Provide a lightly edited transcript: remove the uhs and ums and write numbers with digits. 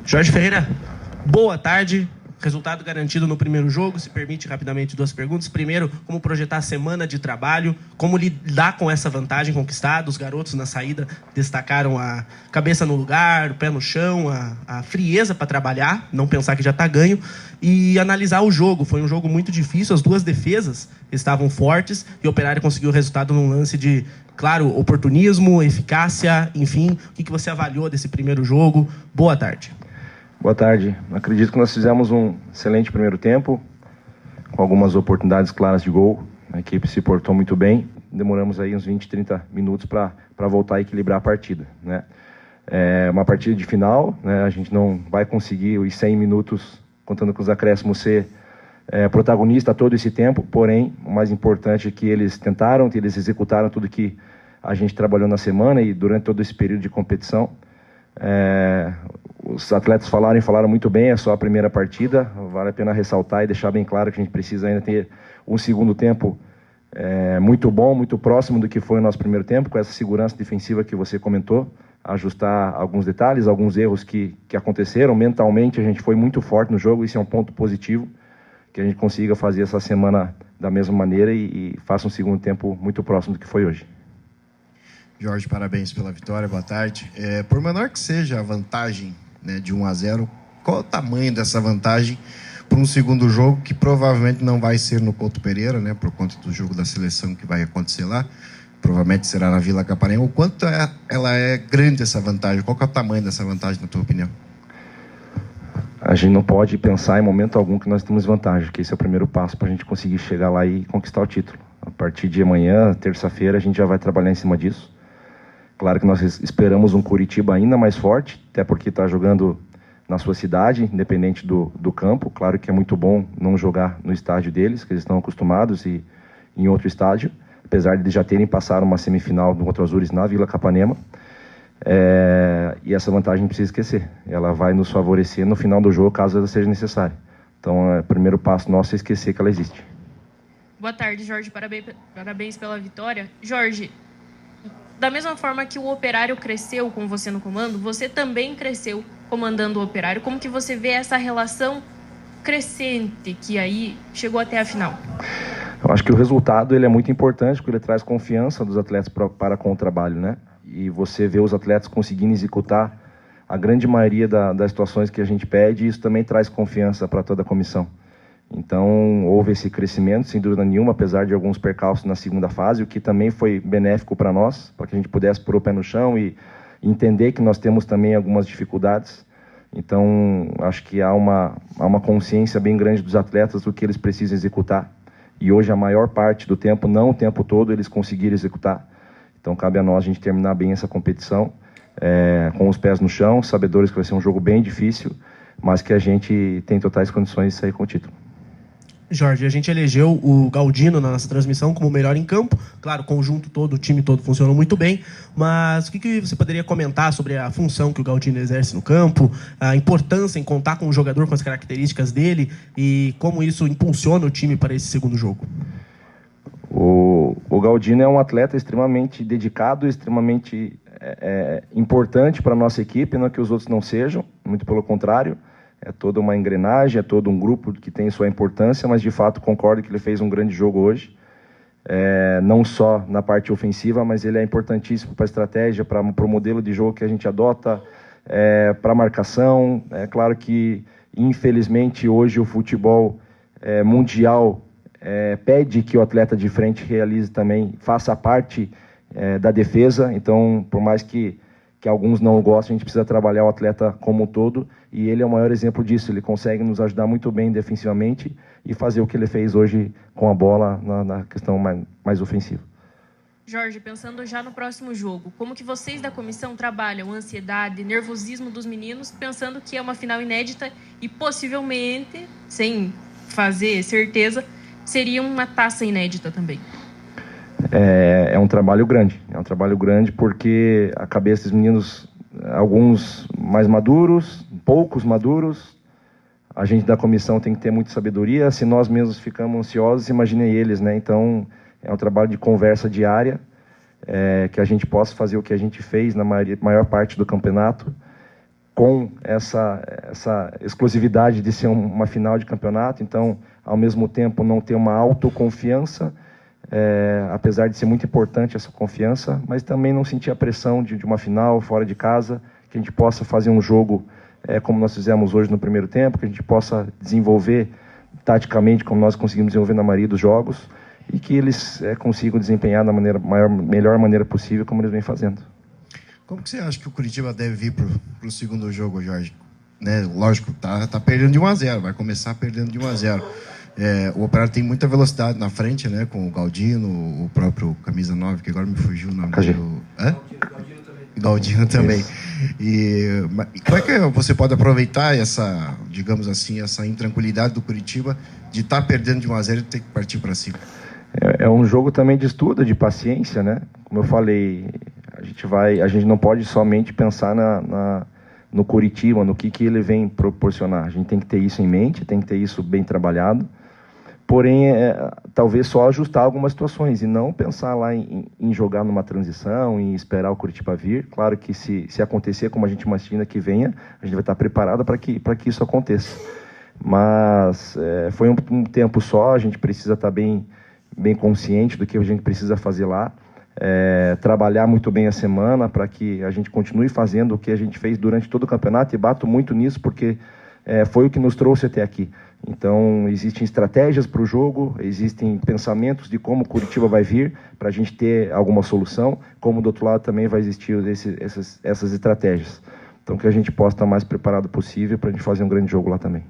Jorge Ferreira, boa tarde. Resultado garantido no primeiro jogo. Se permite rapidamente 2 perguntas. Primeiro, como projetar a semana de trabalho, como lidar com essa vantagem conquistada. Os garotos na saída destacaram a cabeça no lugar, o pé no chão, a frieza para trabalhar, não pensar que já está ganho, e analisar o jogo. Foi um jogo muito difícil, as 2 defesas estavam fortes e o Operário conseguiu o resultado num lance de, claro, oportunismo, eficácia, enfim. O que você avaliou desse primeiro jogo? Boa tarde. Boa tarde. Acredito que nós fizemos um excelente primeiro tempo, com algumas oportunidades claras de gol. A equipe se portou muito bem. Demoramos aí uns 20, 30 minutos para voltar a equilibrar a partida, né? É uma partida de final, né? A gente não vai conseguir os 100 minutos, contando com os acréscimos, ser protagonista todo esse tempo. Porém, o mais importante é que eles tentaram, que eles executaram tudo que a gente trabalhou na semana e durante todo esse período de competição. Os atletas falaram muito bem, é só a primeira partida. Vale a pena ressaltar e deixar bem claro que a gente precisa ainda ter um segundo tempo muito bom, muito próximo do que foi o nosso primeiro tempo, com essa segurança defensiva que você comentou, ajustar alguns detalhes, alguns erros que aconteceram. Mentalmente a gente foi muito forte no jogo, isso é um ponto positivo, que a gente consiga fazer essa semana da mesma maneira e faça um segundo tempo muito próximo do que foi hoje. Jorge, parabéns pela vitória, boa tarde. Por menor que seja a vantagem, né, de 1-0, qual é o tamanho dessa vantagem para um segundo jogo, que provavelmente não vai ser no Couto Pereira, né, por conta do jogo da seleção que vai acontecer lá, provavelmente será na Vila Capanema. O quanto ela é grande essa vantagem? Qual que é o tamanho dessa vantagem, na tua opinião? A gente não pode pensar em momento algum que nós temos vantagem, que esse é o primeiro passo para a gente conseguir chegar lá e conquistar o título. A partir de amanhã, terça-feira, a gente já vai trabalhar em cima disso. Claro que nós esperamos um Curitiba ainda mais forte, até porque está jogando na sua cidade, independente do campo. Claro que é muito bom não jogar no estádio deles, que eles estão acostumados, e em outro estádio, apesar de eles já terem passado uma semifinal do Contra Azures na Vila Capanema. E essa vantagem não precisa esquecer. Ela vai nos favorecer no final do jogo, caso ela seja necessária. Então, o primeiro passo nosso é esquecer que ela existe. Boa tarde, Jorge. Parabéns pela vitória. Jorge, da mesma forma que o Operário cresceu com você no comando, você também cresceu comandando o Operário. Como que você vê essa relação crescente que aí chegou até a final? Eu acho que o resultado ele é muito importante, porque ele traz confiança dos atletas para com o trabalho, né? E você vê os atletas conseguindo executar a grande maioria das situações que a gente pede, e isso também traz confiança para toda a comissão. Então, houve esse crescimento, sem dúvida nenhuma, apesar de alguns percalços na segunda fase, o que também foi benéfico para nós, para que a gente pudesse pôr o pé no chão e entender que nós temos também algumas dificuldades. Então, acho que há uma consciência bem grande dos atletas do que eles precisam executar. E hoje, a maior parte do tempo, não o tempo todo, eles conseguiram executar. Então, cabe a nós a gente terminar bem essa competição, com os pés no chão, sabedores que vai ser um jogo bem difícil, mas que a gente tem totais condições de sair com o título. Jorge, a gente elegeu o Galdino na nossa transmissão como o melhor em campo. Claro, o conjunto todo, o time todo funcionou muito bem. Mas o que você poderia comentar sobre a função que o Galdino exerce no campo, a importância em contar com um jogador com as características dele e como isso impulsiona o time para esse segundo jogo? O Galdino é um atleta extremamente dedicado, extremamente importante para a nossa equipe, não que os outros não sejam, muito pelo contrário. É toda uma engrenagem, é todo um grupo que tem sua importância, mas de fato concordo que ele fez um grande jogo hoje. Não só na parte ofensiva, mas ele é importantíssimo para a estratégia, para o modelo de jogo que a gente adota, para a marcação. É claro que, infelizmente, hoje o futebol mundial pede que o atleta de frente realize também, faça parte da defesa. Então, por mais que alguns não gostem, a gente precisa trabalhar o atleta como um todo, e ele é o maior exemplo disso. Ele consegue nos ajudar muito bem defensivamente e fazer o que ele fez hoje com a bola na questão mais ofensiva. Jorge, pensando já no próximo jogo, como que vocês da comissão trabalham a ansiedade, nervosismo dos meninos, pensando que é uma final inédita e possivelmente, sem fazer certeza, seria uma taça inédita também? É um trabalho grande porque a cabeça dos meninos, alguns mais maduros, poucos maduros, a gente da comissão tem que ter muita sabedoria. Se nós mesmos ficamos ansiosos, imaginem eles, né? Então, é um trabalho de conversa diária, que a gente possa fazer o que a gente fez na maior parte do campeonato, com essa exclusividade de ser uma final de campeonato, então, ao mesmo tempo, não ter uma autoconfiança, apesar de ser muito importante essa confiança, mas também não sentir a pressão de uma final fora de casa, que a gente possa fazer um jogo como nós fizemos hoje no primeiro tempo, que a gente possa desenvolver taticamente como nós conseguimos desenvolver na maioria dos jogos e que eles consigam desempenhar da melhor maneira possível como eles vêm fazendo. Como que você acha que o Curitiba deve vir para o segundo jogo, Jorge? Né? Lógico, tá perdendo de 1-0, vai começar perdendo de 1-0. O Operário tem muita velocidade na frente, né? Com o Galdino, o próprio camisa 9, que agora me fugiu o nome do... Galdino também. E como é que você pode aproveitar essa, digamos assim, essa intranquilidade do Curitiba de estar perdendo de 1-0 e ter que partir para cima? É um jogo também de estudo, de paciência, né? Como eu falei, a gente não pode somente pensar no Curitiba, no que ele vem proporcionar. A gente tem que ter isso em mente, tem que ter isso bem trabalhado. Porém, talvez só ajustar algumas situações e não pensar lá em jogar numa transição, em esperar o Curitiba vir. Claro que se acontecer, como a gente imagina que venha, a gente vai estar preparado para que isso aconteça. Mas foi um tempo só, a gente precisa estar bem consciente do que a gente precisa fazer lá. Trabalhar muito bem a semana para que a gente continue fazendo o que a gente fez durante todo o campeonato, e bato muito nisso porque foi o que nos trouxe até aqui. Então, existem estratégias para o jogo, existem pensamentos de como o Curitiba vai vir para a gente ter alguma solução, como do outro lado também vai existir essas estratégias. Então, que a gente possa estar mais preparado possível para a gente fazer um grande jogo lá também.